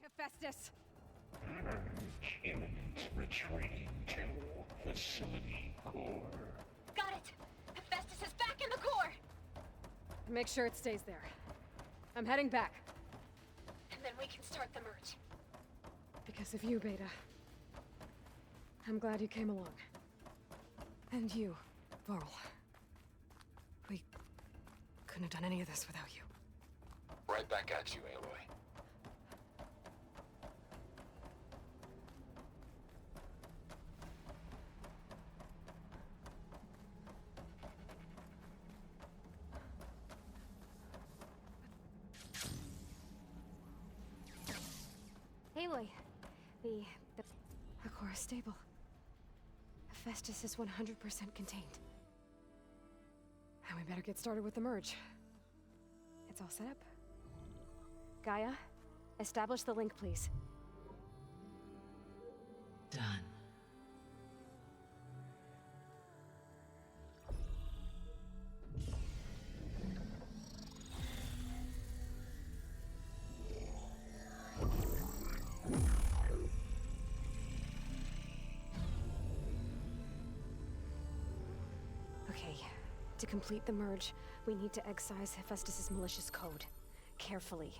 Hephaestus! Imminent retreating to facility core. Got it! Hephaestus is back in the core! Make sure it stays there. I'm heading back. And then we can start the merge. Because of you, Beta. I'm glad you came along. And you, Varl. We couldn't have done any of this without you. Right back at you, Aloy. Aloy, the core is stable. Hephaestus is 100% contained. And we better get started with the merge. It's all set up. Gaia, establish the link, please. Done. Okay, to complete the merge, we need to excise Hephaestus' malicious code. Carefully.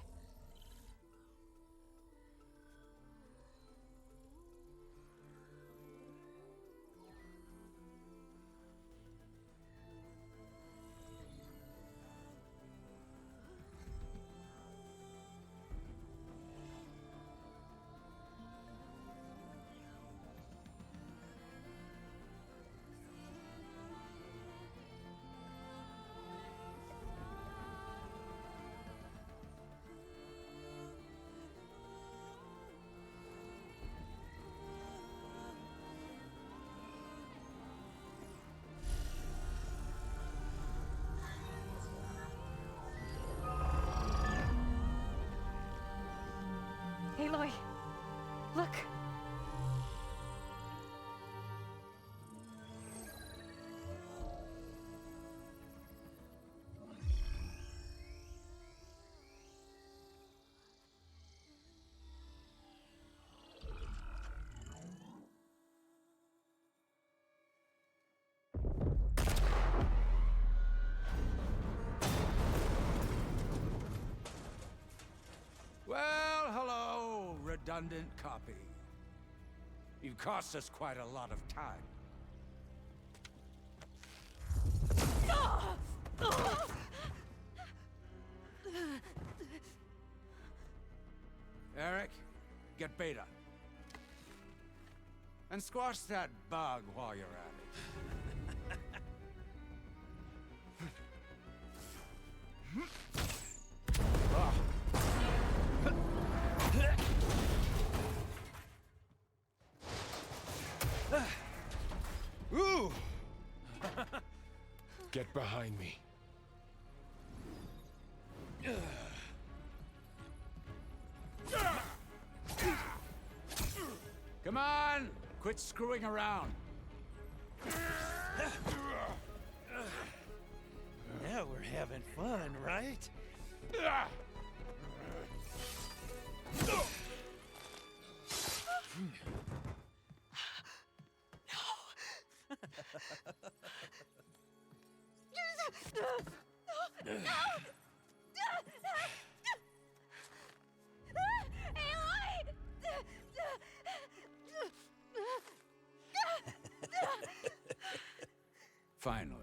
Aloy! Look! Well, hello, redundant copy. You've cost us quite a lot of time. Eric, get Beta. And squash that bug while you're at it. Ooh! Get behind me. Come on! Quit screwing around. Now we're having fun, right? Finally.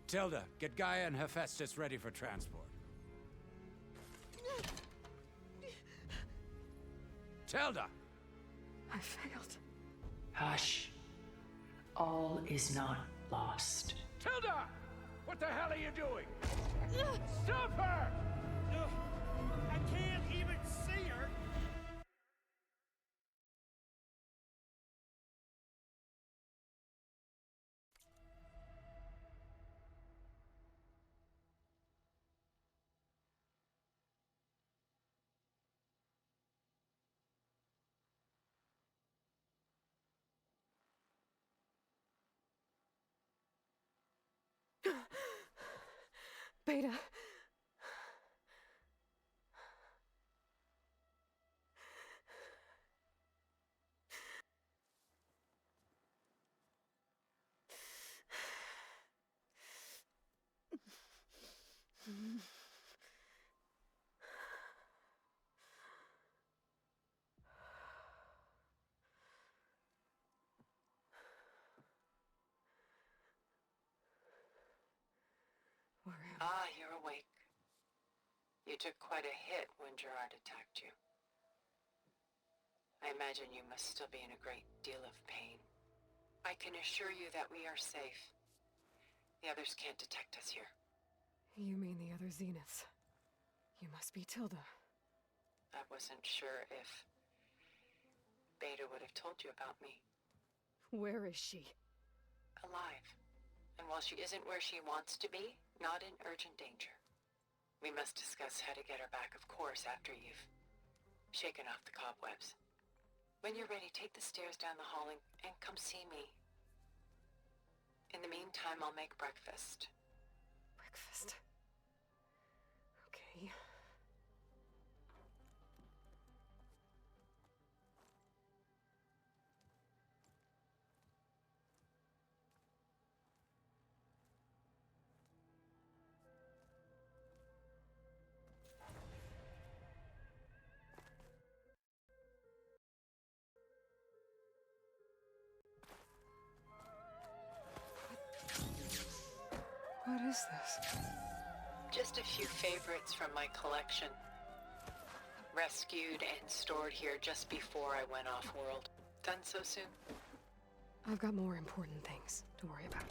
Tilda, get Gaia and Hephaestus ready for transport. Tilda! I failed. Hush. All is not lost. Tilda! What the hell are you doing? Stop her! I can't even see her. Beta. Ah, you're awake. You took quite a hit when Gerard attacked you. I imagine you must still be in a great deal of pain. I can assure you that we are safe. The others can't detect us here. You mean the other Zeniths? You must be Tilda. I wasn't sure if Beta would have told you about me. Where is she? Alive. And while she isn't where she wants to be, not in urgent danger. We must discuss how to get her back, of course, after you've shaken off the cobwebs. When you're ready, take the stairs down the hall and come see me. In the meantime, I'll make breakfast. Breakfast. Okay. What is this? Just a few favorites from my collection. Rescued and stored here just before I went off-world. Done so soon? I've got more important things to worry about.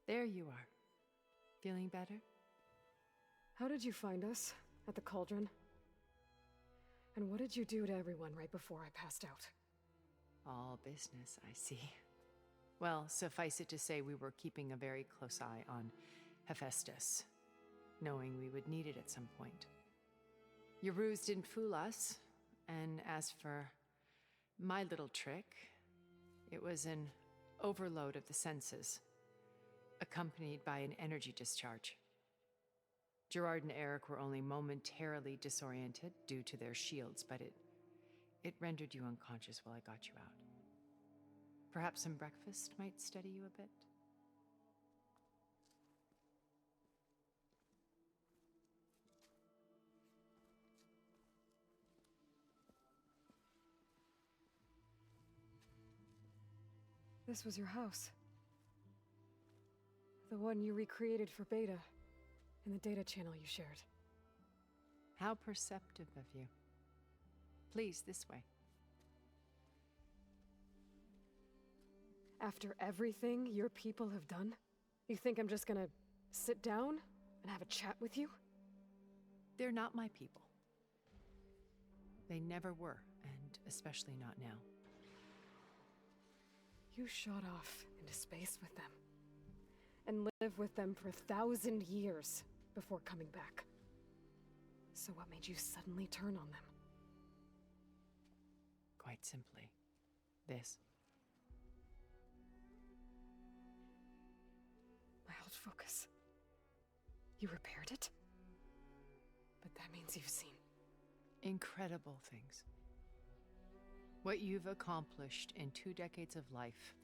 There you are. Feeling better? How did you find us? At the cauldron? And what did you do to everyone right before I passed out? All business, I see. Well, suffice it to say we were keeping a very close eye on Hephaestus, knowing we would need it at some point. Your ruse didn't fool us, and as for my little trick, it was an overload of the senses, accompanied by an energy discharge. Gerard and Eric were only momentarily disoriented due to their shields, but it rendered you unconscious while I got you out. Perhaps some breakfast might steady you a bit? This was your house. The one you recreated for Beta, in the data channel you shared. How perceptive of you. Please, this way. After everything your people have done, you think I'm just gonna sit down and have a chat with you? They're not my people. They never were, and especially not now. You shot off into space with them, and lived with them for 1,000 years before coming back. So what made you suddenly turn on them? Quite simply, this. My old focus. You repaired it? But that means you've seen. Incredible things. What you've accomplished in 2 decades of life.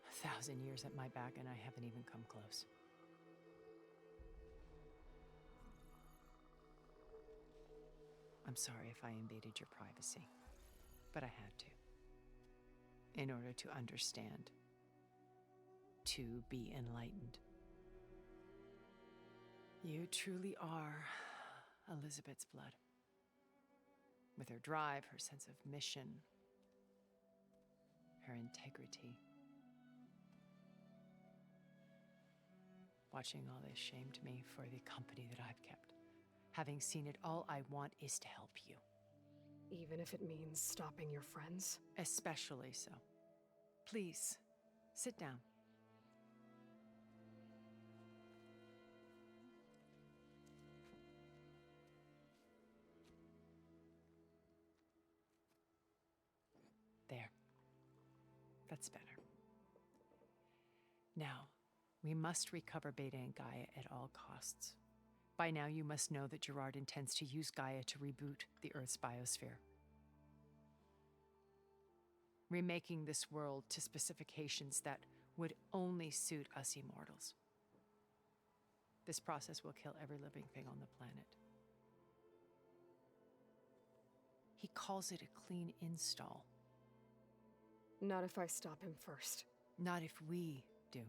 A 1,000 years at my back, and I haven't even come close. I'm sorry if I invaded your privacy, but I had to. In order to understand. To be enlightened. You truly are Elizabeth's blood. With her drive, her sense of mission, her integrity. Watching all this shamed me for the company that I've kept. Having seen it, all I want is to help you. Even if it means stopping your friends? Especially so. Please, sit down. There. That's better. Now, we must recover Beta and Gaia at all costs. By now, you must know that Gerard intends to use Gaia to reboot the Earth's biosphere, remaking this world to specifications that would only suit us immortals. This process will kill every living thing on the planet. He calls it a clean install. Not if I stop him first. Not if we do.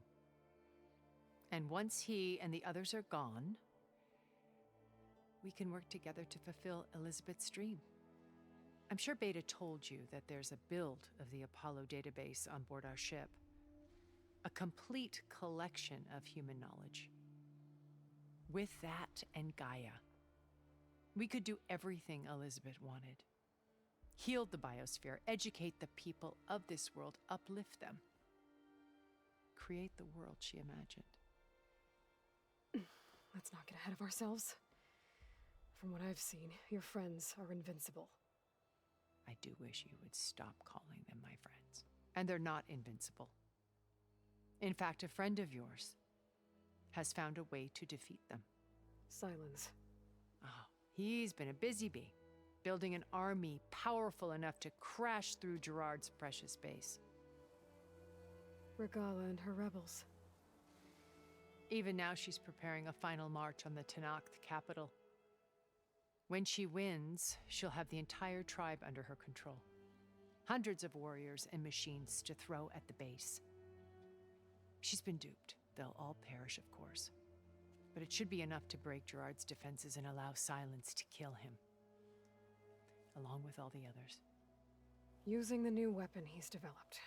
And once he and the others are gone, we can work together to fulfill Elizabeth's dream. I'm sure Beta told you that there's a build of the Apollo database on board our ship. A complete collection of human knowledge. With that and Gaia, we could do everything Elizabeth wanted. Heal the biosphere, educate the people of this world, uplift them. Create the world she imagined. Let's not get ahead of ourselves. From what I've seen, your friends are invincible. I do wish you would stop calling them my friends. And they're not invincible. In fact, a friend of yours has found a way to defeat them. Silence. Oh, he's been a busy bee, building an army powerful enough to crash through Gerard's precious base. Regala and her rebels. Even now, she's preparing a final march on the Tanakh capital. When she wins, she'll have the entire tribe under her control. Hundreds of warriors and machines to throw at the base. She's been duped. They'll all perish, of course. But it should be enough to break Gerard's defenses and allow Silence to kill him. Along with all the others. Using the new weapon he's developed.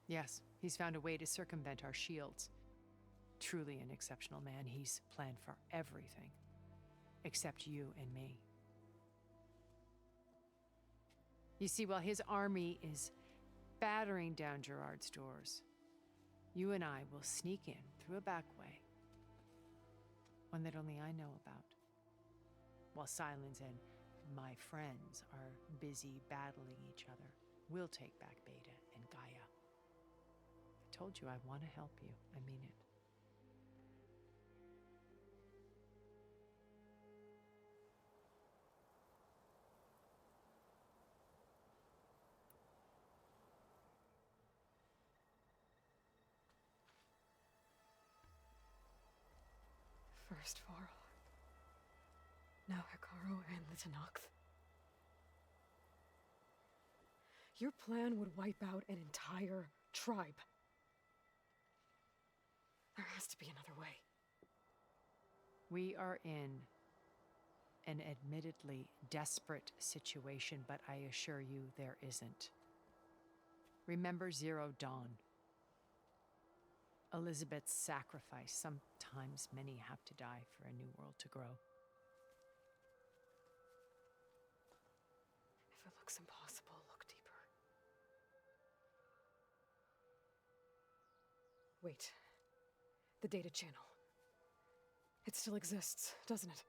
Yes, he's found a way to circumvent our shields. Truly an exceptional man. He's planned for everything. Except you and me. You see, while his army is battering down Gerard's doors, you and I will sneak in through a back way. One that only I know about. While Silence and my friends are busy battling each other, we'll take back Beta and Gaia. I told you I want to help you. I mean it. First Varl. Now Hikaru and the Tanakh. Your plan would wipe out an entire tribe. There has to be another way. We are in an admittedly desperate situation, but I assure you there isn't. Remember Zero Dawn. Elizabeth's sacrifice. Sometimes many have to die for a new world to grow. If it looks impossible, look deeper. Wait. The data channel. It still exists, doesn't it?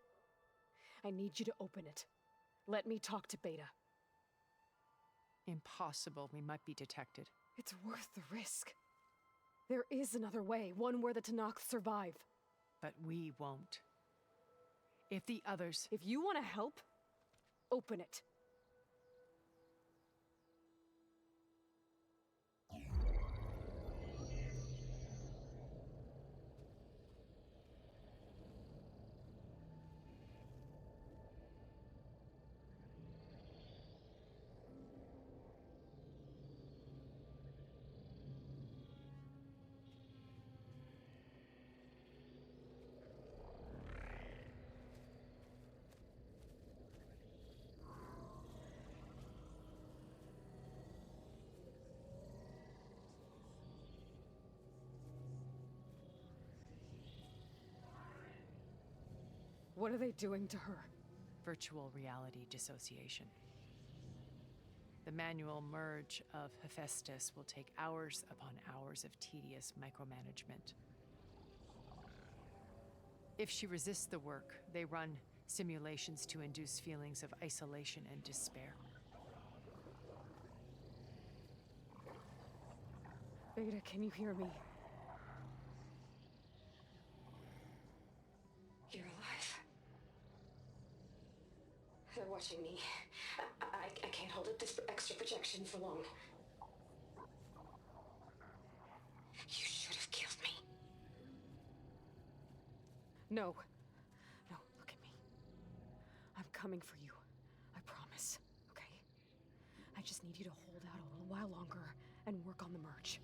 I need you to open it. Let me talk to Beta. Impossible. We might be detected. It's worth the risk. There is another way, one where the Tanakh survive. But we won't. If the others... If you want to help, open it. What are they doing to her? Virtual reality dissociation. The manual merge of Hephaestus will take hours upon hours of tedious micromanagement. If she resists the work, they run simulations to induce feelings of isolation and despair. Beta, can you hear me? touching me. I can't hold up this extra projection for long. You should have killed me. No. No, look at me. I'm coming for you. I promise, okay? I just need you to hold out a little while longer and work on the merge.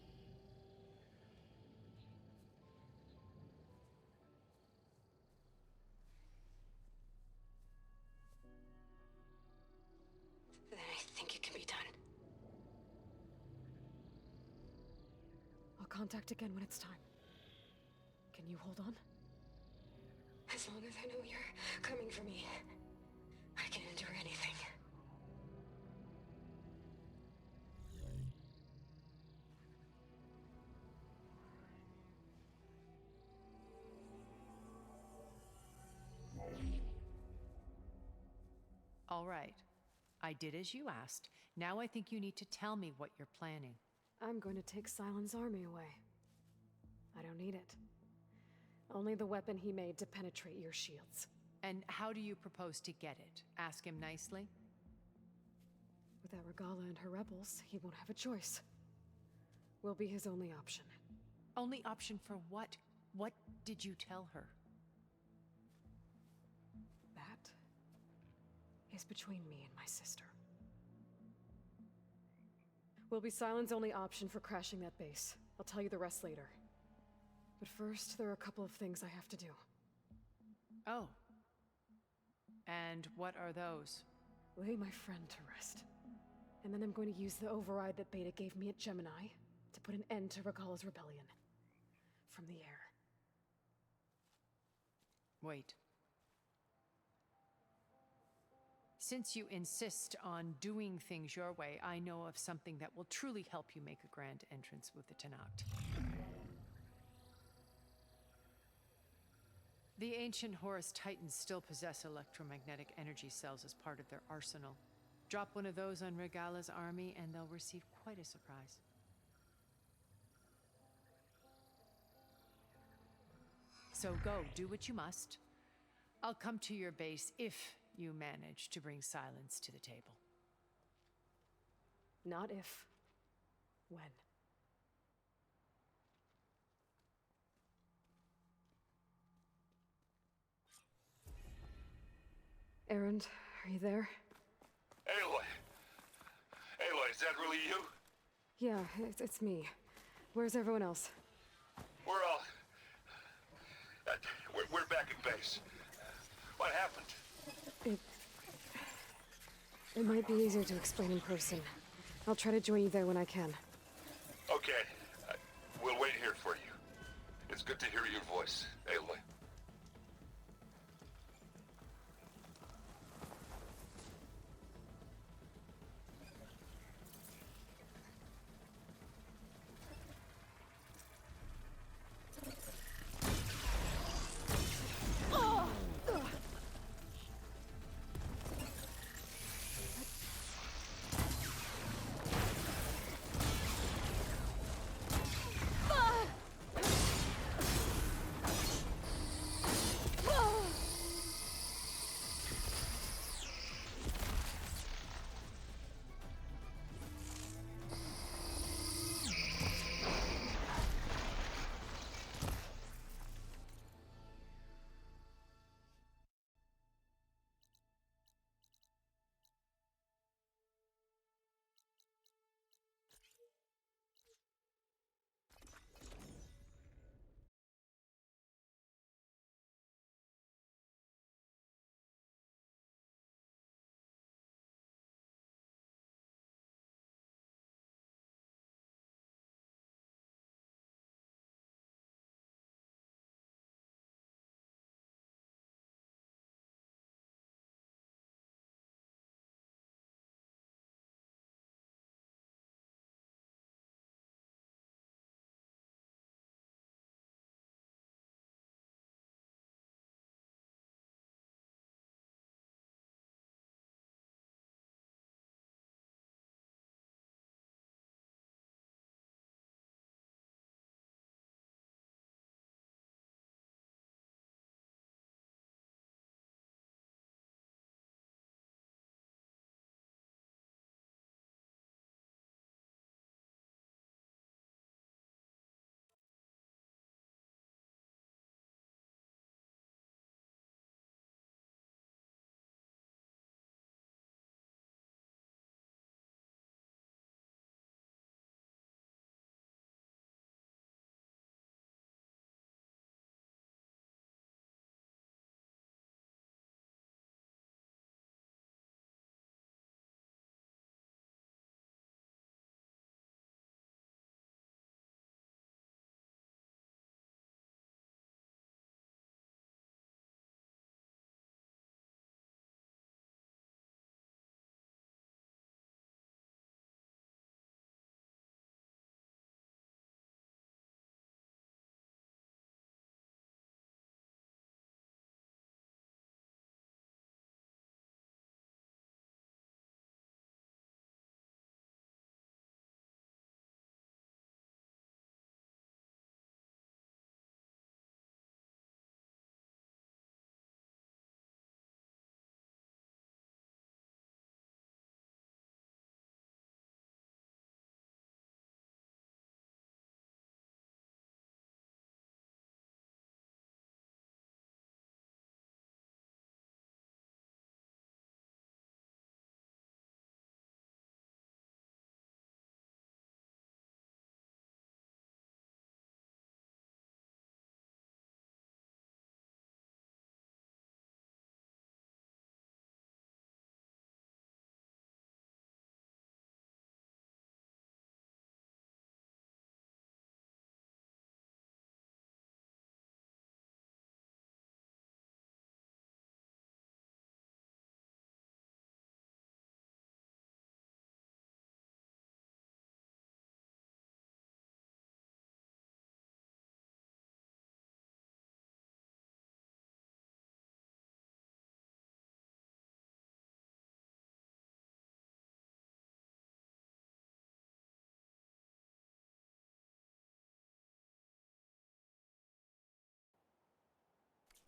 Then I think it can be done. I'll contact again when it's time. Can you hold on? As long as I know you're coming for me, I can endure anything. All right. I did as you asked. Now I think you need to tell me what you're planning. I'm going to take Silent's army away. I don't need it. Only the weapon he made to penetrate your shields. And how do you propose to get it? Ask him nicely? Without Regala and her rebels, he won't have a choice. We'll be his only option. Only option for what? What did you tell her? That is between me and my sister. Will be Silent's only option for crashing that base. I'll tell you the rest later. But first, there are a couple of things I have to do. Oh. And what are those? Lay my friend to rest. And then I'm going to use the override that Beta gave me at Gemini to put an end to Regala's rebellion. From the air. Wait. Since you insist on doing things your way, I know of something that will truly help you make a grand entrance with the Tenakth. The ancient Horus Titans still possess electromagnetic energy cells as part of their arsenal. Drop one of those on Regala's army and they'll receive quite a surprise. So go, do what you must. I'll come to your base if you manage to bring Silence to the table. Not if. When. Erend, are you there? Aloy! Aloy, is that really you? Yeah, it's me. Where's everyone else? We're all... we're back at base. What happened? It might be easier to explain in person. I'll try to join you there when I can. Okay. We'll wait here for you. It's good to hear your voice, Aloy.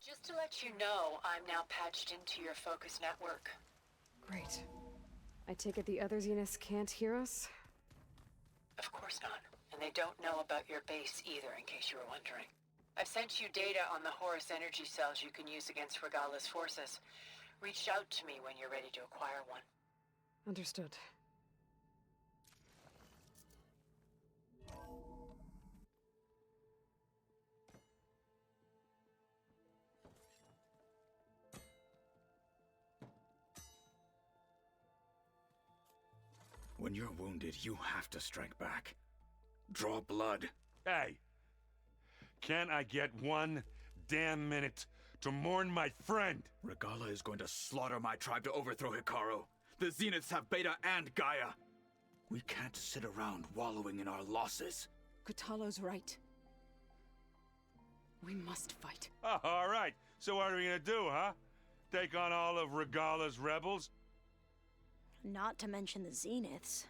Just to let you know, I'm now patched into your focus network. Great. I take it the other Zeniths can't hear us? Of course not. And they don't know about your base either, in case you were wondering. I've sent you data on the Horus energy cells you can use against Regala's forces. Reach out to me when you're ready to acquire one. Understood. When you're wounded, you have to strike back. Draw blood. Hey! Can't I get one damn minute to mourn my friend? Regala is going to slaughter my tribe to overthrow Hikaru. The Zeniths have Beta and Gaia. We can't sit around wallowing in our losses. Kutalo's right. We must fight. Oh, all right. So what are we gonna do, huh? Take on all of Regala's rebels? Not to mention the Zeniths.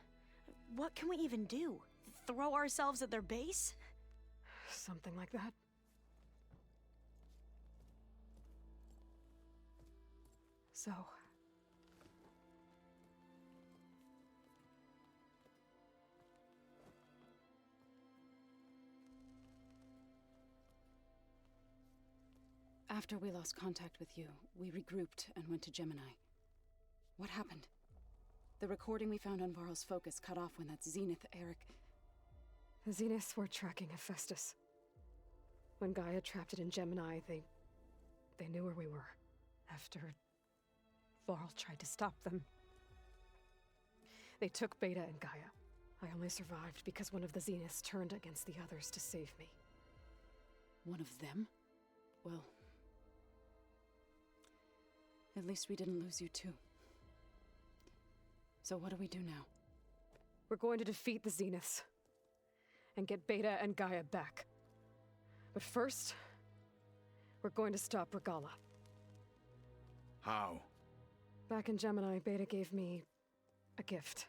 What can we even do? Throw ourselves at their base? Something like that. So... After we lost contact with you, we regrouped and went to Gemini. What happened? The recording we found on Varl's focus cut off when that Zenith, Eric... The Zeniths were tracking Hephaestus. When Gaia trapped it in Gemini, they knew where we were. After Varl tried to stop them. They took Beta and Gaia. I only survived because one of the Zeniths turned against the others to save me. One of them? Well... At least we didn't lose you too. So what do we do now? We're going to defeat the Zeniths. And get Beta and Gaia back. But first, we're going to stop Regala. How? Back in Gemini, Beta gave me a gift.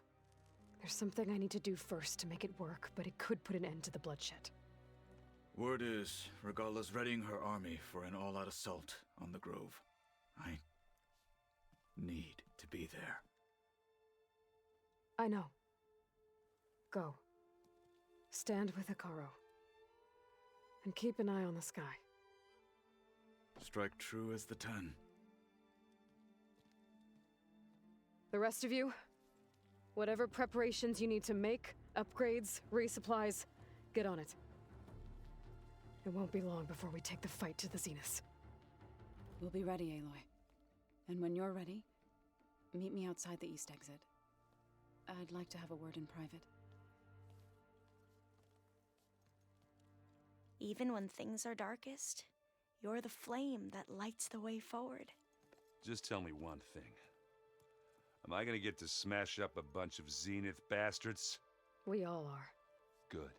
There's something I need to do first to make it work, but it could put an end to the bloodshed. Word is, Regala's readying her army for an all-out assault on the Grove. I need to be there. I know. Go. Stand with Hikaru. And keep an eye on the sky. Strike true as the 10. The rest of you, whatever preparations you need to make, upgrades, resupplies, get on it. It won't be long before we take the fight to the Zeniths. We'll be ready, Aloy. And when you're ready, meet me outside the east exit. I'd like to have a word in private. Even when things are darkest, you're the flame that lights the way forward. Just tell me one thing. Am I gonna get to smash up a bunch of Zenith bastards? We all are. Good.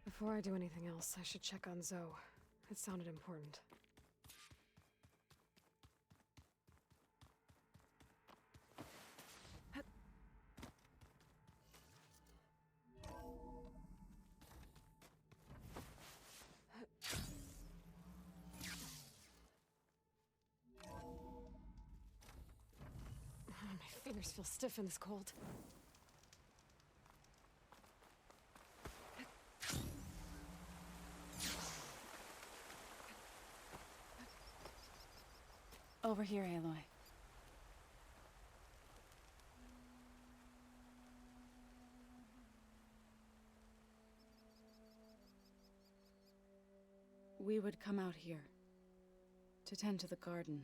Before I do anything else, I should check on Zoe. It sounded important. My fingers feel stiff in this cold. Over here, Aloy. We would come out here to tend to the garden.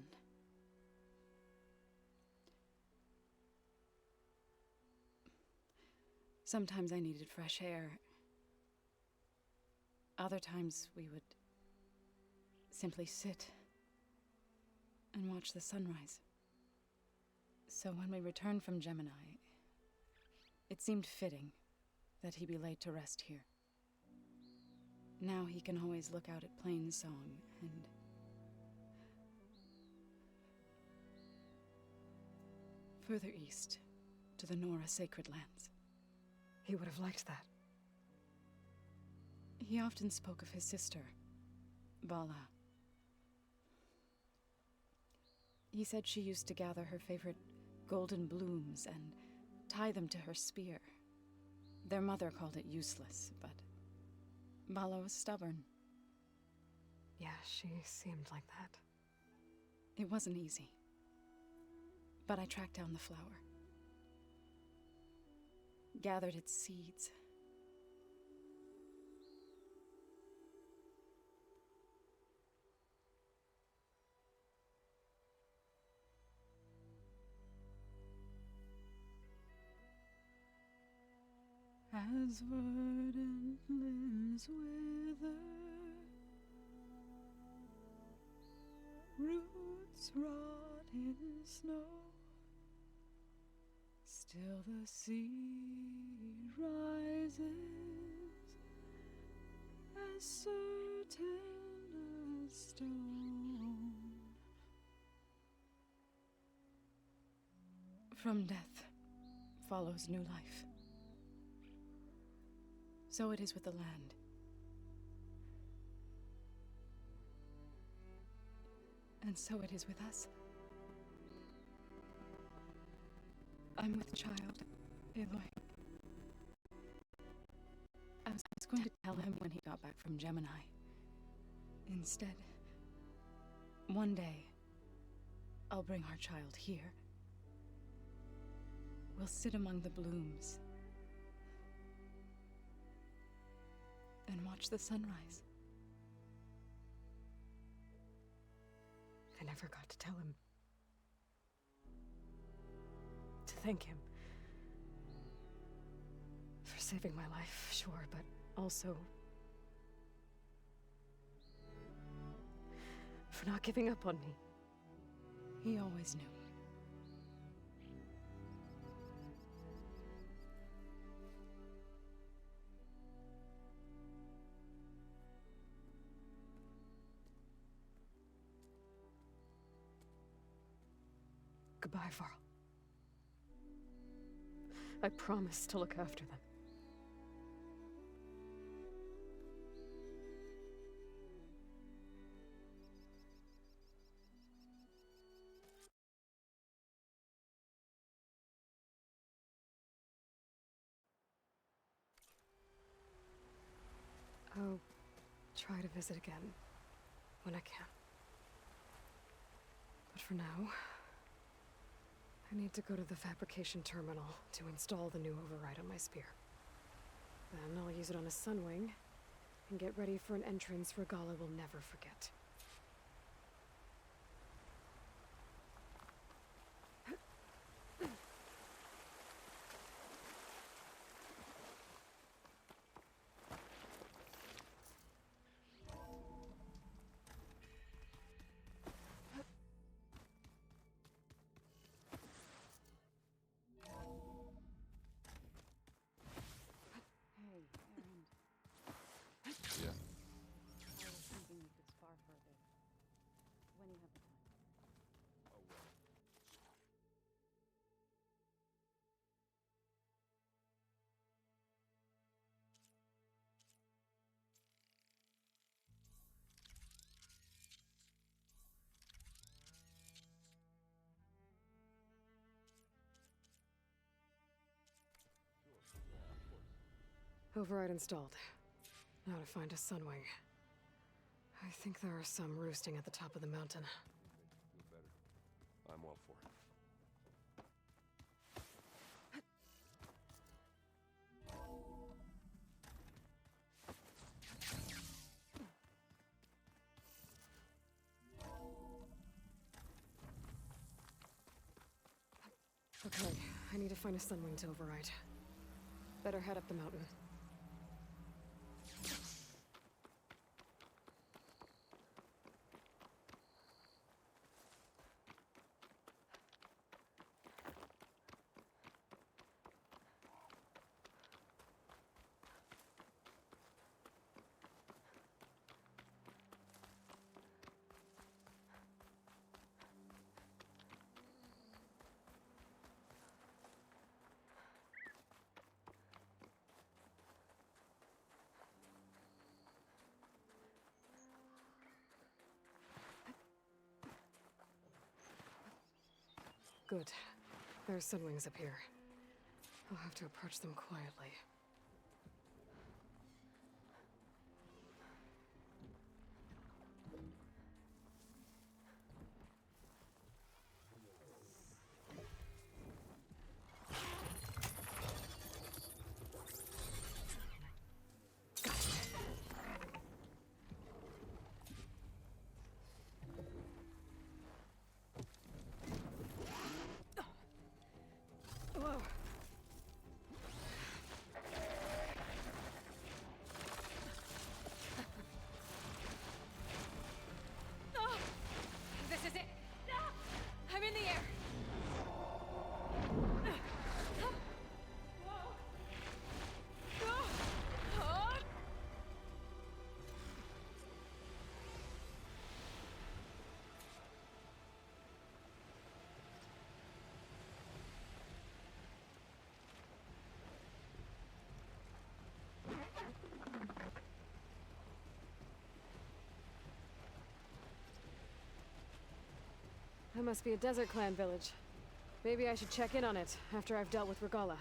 Sometimes I needed fresh air. Other times we would simply sit and watch the sunrise. So when we returned from Gemini, it seemed fitting that he be laid to rest here. Now he can always look out at Plain Song and further east to the Nora Sacred Lands. He would have liked that. He often spoke of his sister, Bala. He said she used to gather her favorite golden blooms and tie them to her spear. Their mother called it useless, but Bala was stubborn. Yeah, she seemed like that. It wasn't easy. But I tracked down the flower. Gathered its seeds. As verdant limbs wither, roots rot in snow, still the seed rises, as certain as stone. From death follows new life. So it is with the land. And so it is with us. I'm with child, Aloy. I was going to tell him when he got back from Gemini. Instead, one day, I'll bring our child here. We'll sit among the blooms and watch the sunrise. I never got to tell him. To thank him. For saving my life, sure, but also for not giving up on me. He always knew. Goodbye, Varl. I promise to look after them. I'll try to visit again when I can. But for now, I need to go to the fabrication terminal to install the new override on my spear. Then I'll use it on a sunwing and get ready for an entrance Regala will never forget. Override installed. Now to find a sunwing. I think there are some roosting at the top of the mountain. I'm all for it. Okay, I need to find a sunwing to override. Better head up the mountain. Good. There's sunwings up here. I'll have to approach them quietly. Whoa. Oh, this is it. I'm in the air. That must be a Desert Clan village. Maybe I should check in on it after I've dealt with Regala.